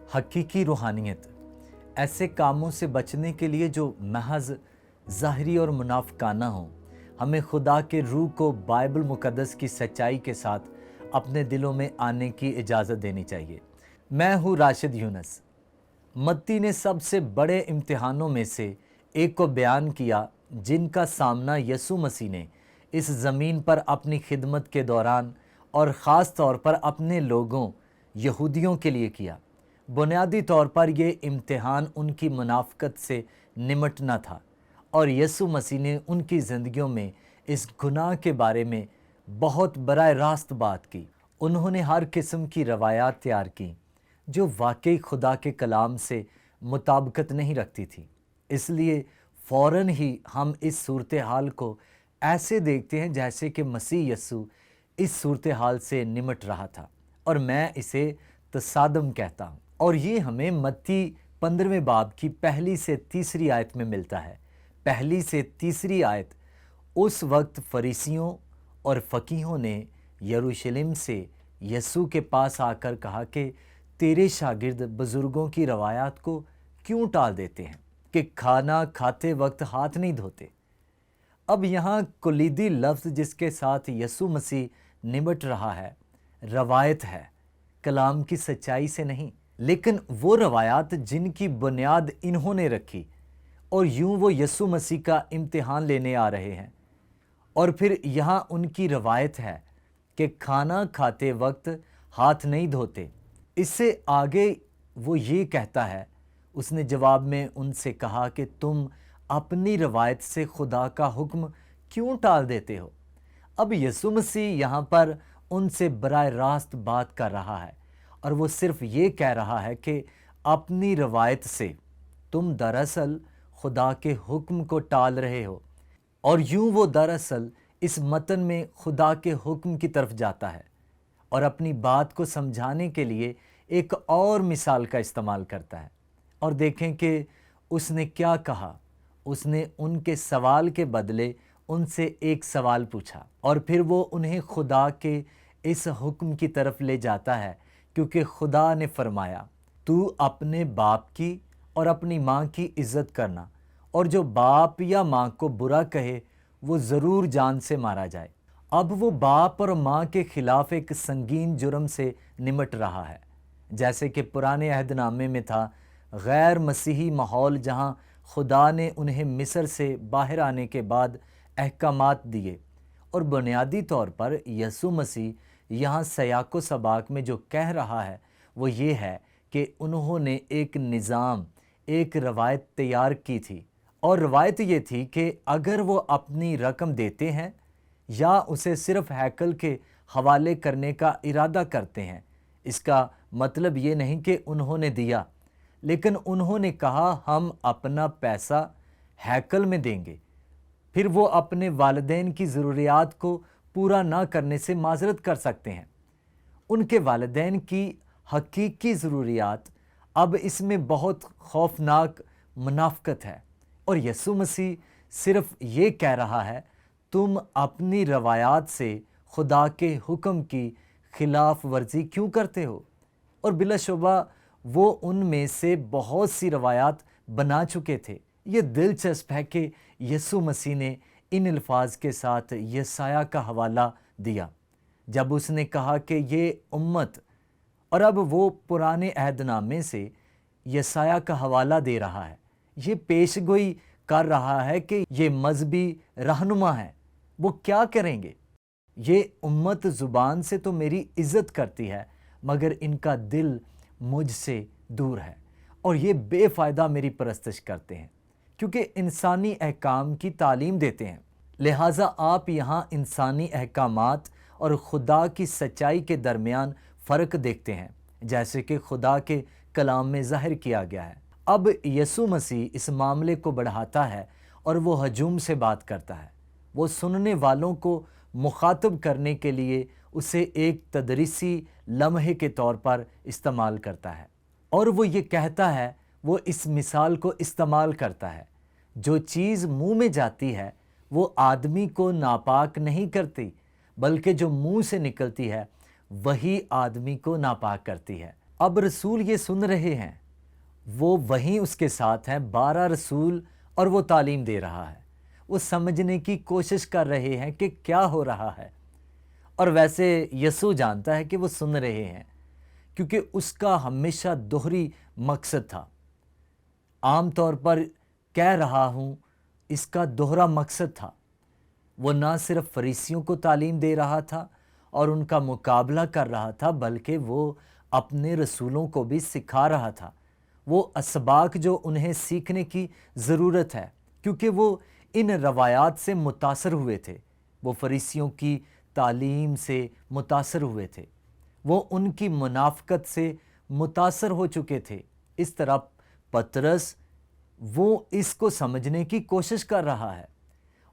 حقیقی روحانیت ایسے کاموں سے بچنے کے لیے جو محض ظاہری اور منافقانہ ہوں۔ ہمیں خدا کے روح کو بائبل مقدس کی سچائی کے ساتھ اپنے دلوں میں آنے کی اجازت دینی چاہیے۔ میں ہوں راشد یونس۔ متی نے سب سے بڑے امتحانوں میں سے ایک کو بیان کیا جن کا سامنا یسوع مسیح نے اس زمین پر اپنی خدمت کے دوران اور خاص طور پر اپنے لوگوں یہودیوں کے لیے کیا۔ بنیادی طور پر یہ امتحان ان کی منافقت سے نمٹنا تھا، اور یسوع مسیح نے ان کی زندگیوں میں اس گناہ کے بارے میں بہت براہ راست بات کی۔ انہوں نے ہر قسم کی روایات تیار کی جو واقعی خدا کے کلام سے مطابقت نہیں رکھتی تھی۔ اس لیے فوراً ہی ہم اس صورتحال کو ایسے دیکھتے ہیں جیسے کہ مسیح یسوع اس صورتحال سے نمٹ رہا تھا، اور میں اسے تصادم کہتا ہوں۔ اور یہ ہمیں متی 15ویں باب کی 1 سے 3 آیت میں ملتا ہے۔ 1 سے 3 آیت: اس وقت فریسیوں اور فقیہوں نے یروشلم سے یسوع کے پاس آ کر کہا کہ تیرے شاگرد بزرگوں کی روایات کو کیوں ٹال دیتے ہیں کہ کھانا کھاتے وقت ہاتھ نہیں دھوتے۔ اب یہاں کلیدی لفظ جس کے ساتھ یسوع مسیح نمٹ رہا ہے روایت ہے، کلام کی سچائی سے نہیں، لیکن وہ روایات جن کی بنیاد انہوں نے رکھی، اور یوں وہ یسوع مسیح کا امتحان لینے آ رہے ہیں۔ اور پھر یہاں ان کی روایت ہے کہ کھانا کھاتے وقت ہاتھ نہیں دھوتے۔ اس سے آگے وہ یہ کہتا ہے، اس نے جواب میں ان سے کہا کہ تم اپنی روایت سے خدا کا حکم کیوں ٹال دیتے ہو؟ اب یسوع مسیح یہاں پر ان سے براہ راست بات کر رہا ہے، اور وہ صرف یہ کہہ رہا ہے کہ اپنی روایت سے تم دراصل خدا کے حکم کو ٹال رہے ہو۔ اور یوں وہ دراصل اس متن میں خدا کے حکم کی طرف جاتا ہے، اور اپنی بات کو سمجھانے کے لیے ایک اور مثال کا استعمال کرتا ہے۔ اور دیکھیں کہ اس نے کیا کہا۔ اس نے ان کے سوال کے بدلے ان سے ایک سوال پوچھا، اور پھر وہ انہیں خدا کے اس حکم کی طرف لے جاتا ہے، کیونکہ خدا نے فرمایا، تو اپنے باپ کی اور اپنی ماں کی عزت کرنا، اور جو باپ یا ماں کو برا کہے وہ ضرور جان سے مارا جائے۔ اب وہ باپ اور ماں کے خلاف ایک سنگین جرم سے نمٹ رہا ہے، جیسے کہ پرانے عہد نامے میں تھا، غیر مسیحی ماحول جہاں خدا نے انہیں مصر سے باہر آنے کے بعد احکامات دیے۔ اور بنیادی طور پر یسوع مسیح یہاں سیاق و سباق میں جو کہہ رہا ہے وہ یہ ہے کہ انہوں نے ایک نظام، ایک روایت تیار کی تھی، اور روایت یہ تھی کہ اگر وہ اپنی رقم دیتے ہیں یا اسے صرف ہیکل کے حوالے کرنے کا ارادہ کرتے ہیں، اس کا مطلب یہ نہیں کہ انہوں نے دیا، لیکن انہوں نے کہا ہم اپنا پیسہ ہیکل میں دیں گے، پھر وہ اپنے والدین کی ضروریات کو پورا نہ کرنے سے معذرت کر سکتے ہیں۔ ان کے والدین کی حقیقی ضروریات، اب اس میں بہت خوفناک منافقت ہے، اور یسوع مسیح صرف یہ کہہ رہا ہے، تم اپنی روایات سے خدا کے حکم کی خلاف ورزی کیوں کرتے ہو؟ اور بلا شبہ وہ ان میں سے بہت سی روایات بنا چکے تھے۔ یہ دلچسپ ہے کہ یسوع مسیح نے ان الفاظ کے ساتھ یسایہ کا حوالہ دیا جب اس نے کہا کہ یہ امت، اور اب وہ پرانے عہد نامے سے یسایہ کا حوالہ دے رہا ہے۔ یہ پیش گوئی کر رہا ہے کہ یہ مذہبی رہنما ہیں، وہ کیا کریں گے؟ یہ امت زبان سے تو میری عزت کرتی ہے، مگر ان کا دل مجھ سے دور ہے، اور یہ بے فائدہ میری پرستش کرتے ہیں، کیونکہ انسانی احکام کی تعلیم دیتے ہیں۔ لہٰذا آپ یہاں انسانی احکامات اور خدا کی سچائی کے درمیان فرق دیکھتے ہیں، جیسے کہ خدا کے کلام میں ظاہر کیا گیا ہے۔ اب یسوع مسیح اس معاملے کو بڑھاتا ہے، اور وہ ہجوم سے بات کرتا ہے۔ وہ سننے والوں کو مخاطب کرنے کے لیے اسے ایک تدریسی لمحے کے طور پر استعمال کرتا ہے، اور وہ یہ کہتا ہے، وہ اس مثال کو استعمال کرتا ہے، جو چیز منہ میں جاتی ہے وہ آدمی کو ناپاک نہیں کرتی، بلکہ جو منہ سے نکلتی ہے وہی آدمی کو ناپاک کرتی ہے۔ اب رسول یہ سن رہے ہیں، وہ وہیں اس کے ساتھ ہیں، 12 رسول، اور وہ تعلیم دے رہا ہے۔ وہ سمجھنے کی کوشش کر رہے ہیں کہ کیا ہو رہا ہے، اور ویسے یسوع جانتا ہے کہ وہ سن رہے ہیں، کیونکہ اس کا ہمیشہ دوہری مقصد تھا۔ عام طور پر کہہ رہا ہوں، اس کا دوہرا مقصد تھا۔ وہ نہ صرف فریسیوں کو تعلیم دے رہا تھا اور ان کا مقابلہ کر رہا تھا، بلکہ وہ اپنے رسولوں کو بھی سکھا رہا تھا وہ اسباق جو انہیں سیکھنے کی ضرورت ہے، کیونکہ وہ ان روایات سے متاثر ہوئے تھے۔ وہ فریسیوں کی تعلیم سے متاثر ہوئے تھے، وہ ان کی منافقت سے متاثر ہو چکے تھے۔ اس طرح پطرس وہ اس کو سمجھنے کی کوشش کر رہا ہے،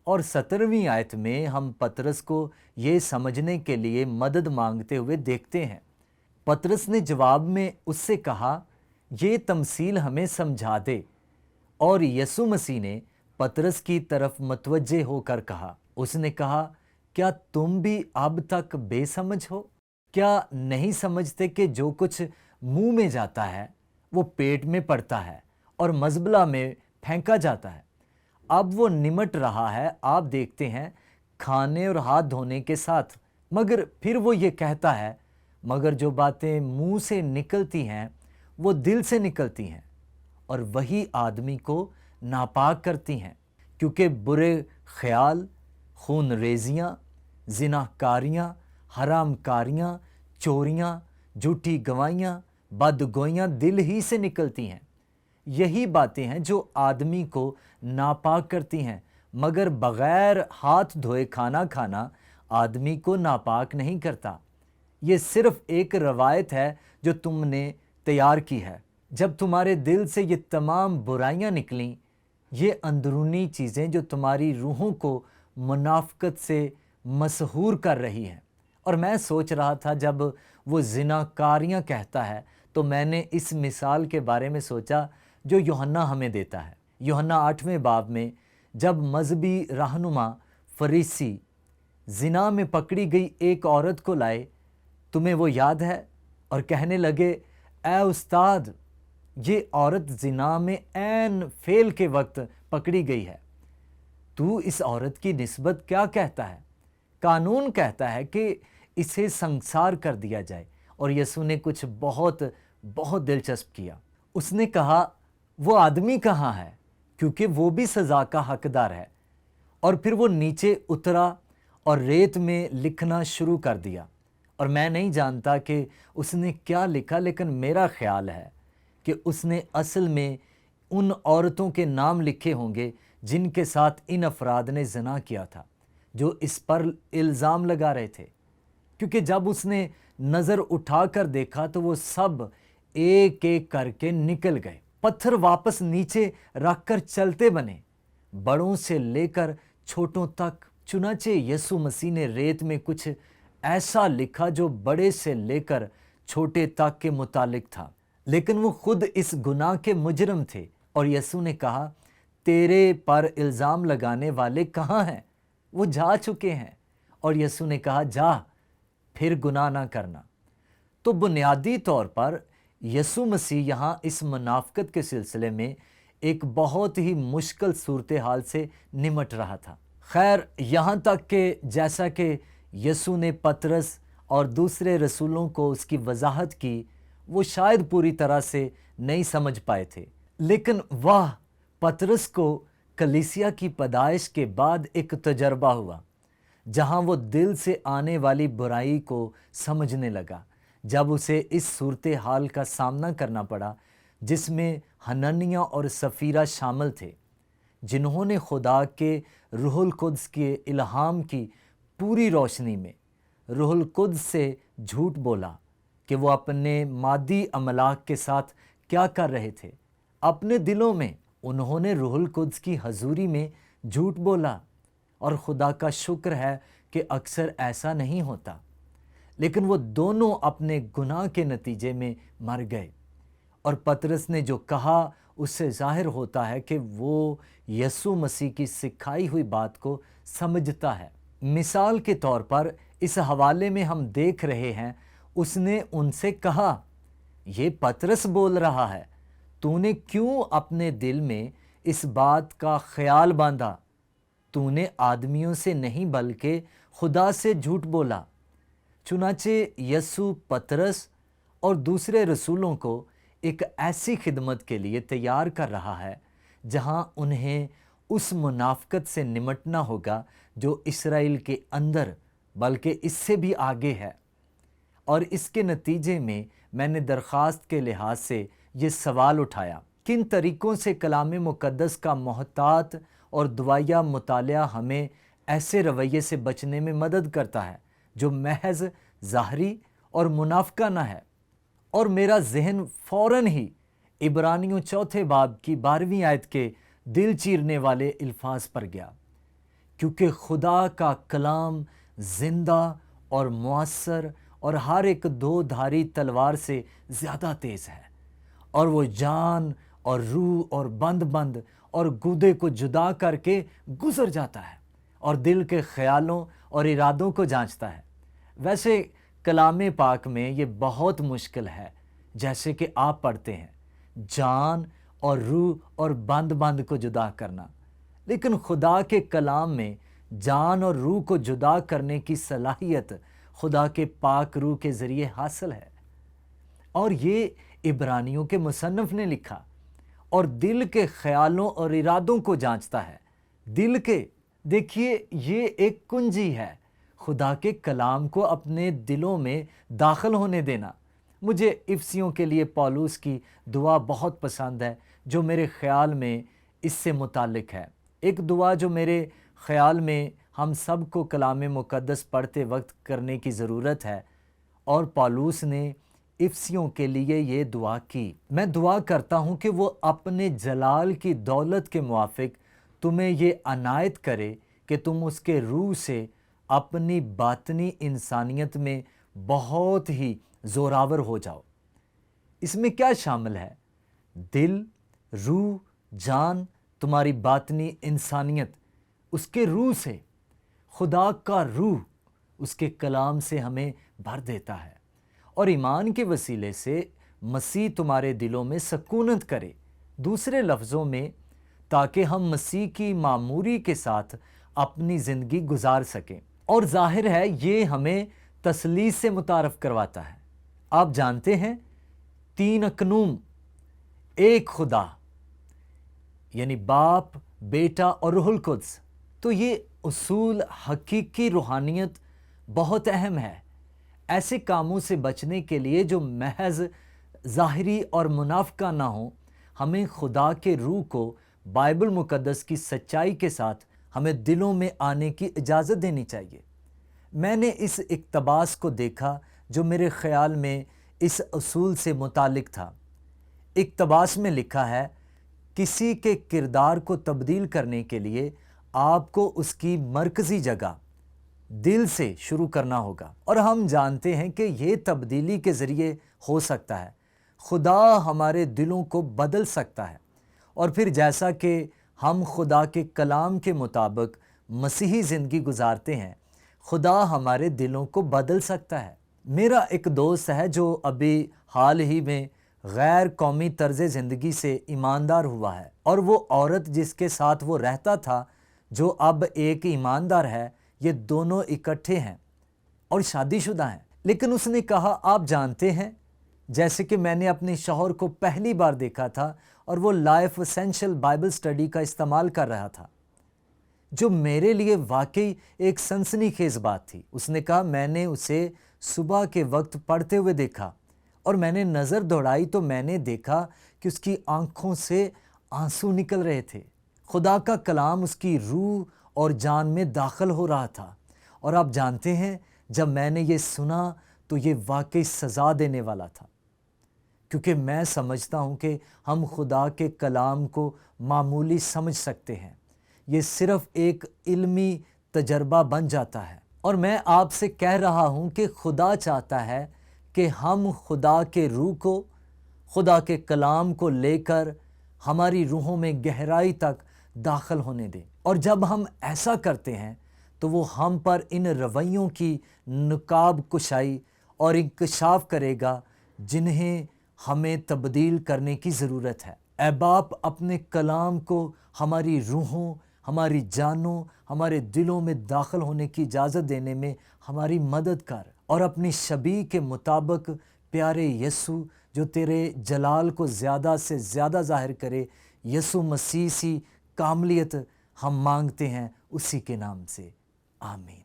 اور 17ویں آیت میں ہم پطرس کو یہ سمجھنے کے لیے مدد مانگتے ہوئے دیکھتے ہیں۔ پطرس نے جواب میں اس سے کہا، یہ تمثیل ہمیں سمجھا دے۔ اور یسوع مسیح نے پطرس کی طرف متوجہ ہو کر کہا، اس نے کہا، کیا تم بھی اب تک بے سمجھ ہو؟ کیا نہیں سمجھتے کہ جو کچھ منہ میں جاتا ہے وہ پیٹ میں پڑتا ہے اور مزبلہ میں پھینکا جاتا ہے؟ اب وہ نمٹ رہا ہے، آپ دیکھتے ہیں، کھانے اور ہاتھ دھونے کے ساتھ، مگر پھر وہ یہ کہتا ہے، مگر جو باتیں منہ سے نکلتی ہیں وہ دل سے نکلتی ہیں، اور وہی آدمی کو ناپاک کرتی ہیں، کیونکہ برے خیال، خون ریزیاں، زناکاریاں، حرام کاریاں، چوریاں، جھوٹی گواہیاں، بدگوئیاں دل ہی سے نکلتی ہیں۔ یہی باتیں ہیں جو آدمی کو ناپاک کرتی ہیں، مگر بغیر ہاتھ دھوئے کھانا کھانا آدمی کو ناپاک نہیں کرتا۔ یہ صرف ایک روایت ہے جو تم نے تیار کی ہے۔ جب تمہارے دل سے یہ تمام برائیاں نکلیں، یہ اندرونی چیزیں جو تمہاری روحوں کو منافقت سے مسحور کر رہی ہیں۔ اور میں سوچ رہا تھا، جب وہ زناکاریاں کہتا ہے تو میں نے اس مثال کے بارے میں سوچا جو یوحنا ہمیں دیتا ہے۔ یوحنا 8ویں باب میں جب مذہبی رہنما فریسی زنا میں پکڑی گئی ایک عورت کو لائے، تمہیں وہ یاد ہے؟ اور کہنے لگے، اے استاد، یہ عورت زنا میں عین فعل کے وقت پکڑی گئی ہے، تو اس عورت کی نسبت کیا کہتا ہے؟ قانون کہتا ہے کہ اسے سنسار کر دیا جائے۔ اور یسوع نے کچھ بہت دلچسپ کیا۔ اس نے کہا، وہ آدمی کہاں ہے؟ کیونکہ وہ بھی سزا کا حقدار ہے۔ اور پھر وہ نیچے اترا اور ریت میں لکھنا شروع کر دیا۔ اور میں نہیں جانتا کہ اس نے کیا لکھا، لیکن میرا خیال ہے کہ اس نے اصل میں ان عورتوں کے نام لکھے ہوں گے جن کے ساتھ ان افراد نے زنا کیا تھا، جو اس پر الزام لگا رہے تھے، کیونکہ جب اس نے نظر اٹھا کر دیکھا تو وہ سب ایک ایک کر کے نکل گئے۔ پتھر واپس نیچے رکھ کر چلتے بنے، بڑوں سے لے کر چھوٹوں تک۔ چنانچہ یسوع مسیح نے ریت میں کچھ ایسا لکھا جو بڑے سے لے کر چھوٹے تک کے متعلق تھا، لیکن وہ خود اس گناہ کے مجرم تھے۔ اور یسوع نے کہا، تیرے پر الزام لگانے والے کہاں ہیں؟ وہ جا چکے ہیں۔ اور یسوع نے کہا، جا، پھر گناہ نہ کرنا۔ تو بنیادی طور پر یسوع مسیح یہاں اس منافقت کے سلسلے میں ایک بہت ہی مشکل صورتحال سے نمٹ رہا تھا۔ خیر، یہاں تک کہ جیسا کہ یسوع نے پطرس اور دوسرے رسولوں کو اس کی وضاحت کی، وہ شاید پوری طرح سے نہیں سمجھ پائے تھے، لیکن واہ، پطرس کو کلیسیا کی پیدائش کے بعد ایک تجربہ ہوا جہاں وہ دل سے آنے والی برائی کو سمجھنے لگا۔ جب اسے اس صورتحال کا سامنا کرنا پڑا جس میں حنانیہ اور سفیرہ شامل تھے، جنہوں نے خدا کے روح القدس کے الہام کی پوری روشنی میں روح القدس سے جھوٹ بولا کہ وہ اپنے مادی املاک کے ساتھ کیا کر رہے تھے۔ اپنے دلوں میں انہوں نے روح القدس کی حضوری میں جھوٹ بولا، اور خدا کا شکر ہے کہ اکثر ایسا نہیں ہوتا، لیکن وہ دونوں اپنے گناہ کے نتیجے میں مر گئے۔ اور پطرس نے جو کہا اس سے ظاہر ہوتا ہے کہ وہ یسوع مسیح کی سکھائی ہوئی بات کو سمجھتا ہے۔ مثال کے طور پر اس حوالے میں ہم دیکھ رہے ہیں، اس نے ان سے کہا، یہ پطرس بول رہا ہے، تو نے کیوں اپنے دل میں اس بات کا خیال باندھا؟ تو نے آدمیوں سے نہیں بلکہ خدا سے جھوٹ بولا۔ چنانچہ یسوع پطرس اور دوسرے رسولوں کو ایک ایسی خدمت کے لیے تیار کر رہا ہے جہاں انہیں اس منافقت سے نمٹنا ہوگا جو اسرائیل کے اندر بلکہ اس سے بھی آگے ہے۔ اور اس کے نتیجے میں میں نے درخواست کے لحاظ سے یہ سوال اٹھایا، کن طریقوں سے کلام مقدس کا محتاط اور دعائیہ مطالعہ ہمیں ایسے رویے سے بچنے میں مدد کرتا ہے جو محض ظاہری اور منافقانہ ہے؟ اور میرا ذہن فوراً ہی عبرانیوں 4 باب کی 12ویں آیت کے دل چیرنے والے الفاظ پر گیا، کیونکہ خدا کا کلام زندہ اور مؤثر اور ہر ایک 2 دھاری تلوار سے زیادہ تیز ہے، اور وہ جان اور روح اور بند اور گودے کو جدا کر کے گزر جاتا ہے اور دل کے خیالوں اور ارادوں کو جانچتا ہے۔ ویسے کلام پاک میں یہ بہت مشکل ہے، جیسے کہ آپ پڑھتے ہیں، جان اور روح اور بند کو جدا کرنا، لیکن خدا کے کلام میں جان اور روح کو جدا کرنے کی صلاحیت خدا کے پاک روح کے ذریعے حاصل ہے، اور یہ عبرانیوں کے مصنف نے لکھا، اور دل کے خیالوں اور ارادوں کو جانچتا ہے۔ دل کے، دیکھیے یہ ایک کنجی ہے، خدا کے کلام کو اپنے دلوں میں داخل ہونے دینا۔ مجھے افسیوں کے لیے پولس کی دعا بہت پسند ہے جو میرے خیال میں اس سے متعلق ہے۔ ایک دعا جو میرے خیال میں ہم سب کو کلام مقدس پڑھتے وقت کرنے کی ضرورت ہے، اور پولس نے افسیوں کے لیے یہ دعا کی، میں دعا کرتا ہوں کہ وہ اپنے جلال کی دولت کے موافق تمہیں یہ عنایت کرے کہ تم اس کے روح سے اپنی باطنی انسانیت میں بہت ہی زوراور ہو جاؤ۔ اس میں کیا شامل ہے؟ دل، روح، جان، تمہاری باطنی انسانیت، اس کے روح سے، خدا کا روح اس کے کلام سے ہمیں بھر دیتا ہے، اور ایمان کے وسیلے سے مسیح تمہارے دلوں میں سکونت کرے، دوسرے لفظوں میں تاکہ ہم مسیح کی معموری کے ساتھ اپنی زندگی گزار سکیں۔ اور ظاہر ہے یہ ہمیں تثلیث سے متعارف کرواتا ہے۔ آپ جانتے ہیں 3 اقنوم، ایک خدا، یعنی باپ، بیٹا اور روح القدس۔ تو یہ اصول حقیقی روحانیت بہت اہم ہے۔ ایسے کاموں سے بچنے کے لیے جو محض ظاہری اور منافقانہ ہوں، ہمیں خدا کے روح کو بائبل مقدس کی سچائی کے ساتھ ہمیں دلوں میں آنے کی اجازت دینی چاہیے۔ میں نے اس اقتباس کو دیکھا جو میرے خیال میں اس اصول سے متعلق تھا۔ اقتباس میں لکھا ہے، کسی کے کردار کو تبدیل کرنے کے لیے آپ کو اس کی مرکزی جگہ دل سے شروع کرنا ہوگا، اور ہم جانتے ہیں کہ یہ تبدیلی کے ذریعے ہو سکتا ہے۔ خدا ہمارے دلوں کو بدل سکتا ہے، اور پھر جیسا کہ ہم خدا کے کلام کے مطابق مسیحی زندگی گزارتے ہیں، خدا ہمارے دلوں کو بدل سکتا ہے۔ میرا ایک دوست ہے جو ابھی حال ہی میں غیر قومی طرز زندگی سے ایماندار ہوا ہے، اور وہ عورت جس کے ساتھ وہ رہتا تھا جو اب ایک ایماندار ہے، یہ دونوں اکٹھے ہیں اور شادی شدہ ہیں۔ لیکن اس نے کہا، آپ جانتے ہیں، جیسے کہ میں نے اپنے شوہر کو پہلی بار دیکھا تھا اور وہ لائف اسینشل بائبل اسٹڈی کا استعمال کر رہا تھا، جو میرے لیے واقعی ایک سنسنی خیز بات تھی۔ اس نے کہا، میں نے اسے صبح کے وقت پڑھتے ہوئے دیکھا، اور میں نے نظر دوڑائی تو میں نے دیکھا کہ اس کی آنکھوں سے آنسو نکل رہے تھے۔ خدا کا کلام اس کی روح اور جان میں داخل ہو رہا تھا، اور آپ جانتے ہیں جب میں نے یہ سنا تو یہ واقعی سزا دینے والا تھا، کیونکہ میں سمجھتا ہوں کہ ہم خدا کے کلام کو معمولی سمجھ سکتے ہیں، یہ صرف ایک علمی تجربہ بن جاتا ہے۔ اور میں آپ سے کہہ رہا ہوں کہ خدا چاہتا ہے کہ ہم خدا کے روح کو، خدا کے کلام کو لے کر ہماری روحوں میں گہرائی تک داخل ہونے دیں، اور جب ہم ایسا کرتے ہیں تو وہ ہم پر ان رویوں کی نقاب کشائی اور انکشاف کرے گا جنہیں ہمیں تبدیل کرنے کی ضرورت ہے۔ اے باپ، اپنے کلام کو ہماری روحوں، ہماری جانوں، ہمارے دلوں میں داخل ہونے کی اجازت دینے میں ہماری مدد کر، اور اپنی شبیہ کے مطابق پیارے یسوع جو تیرے جلال کو زیادہ سے زیادہ ظاہر کرے، یسوع مسیح سی کاملیت ہم مانگتے ہیں اسی کے نام سے، آمین۔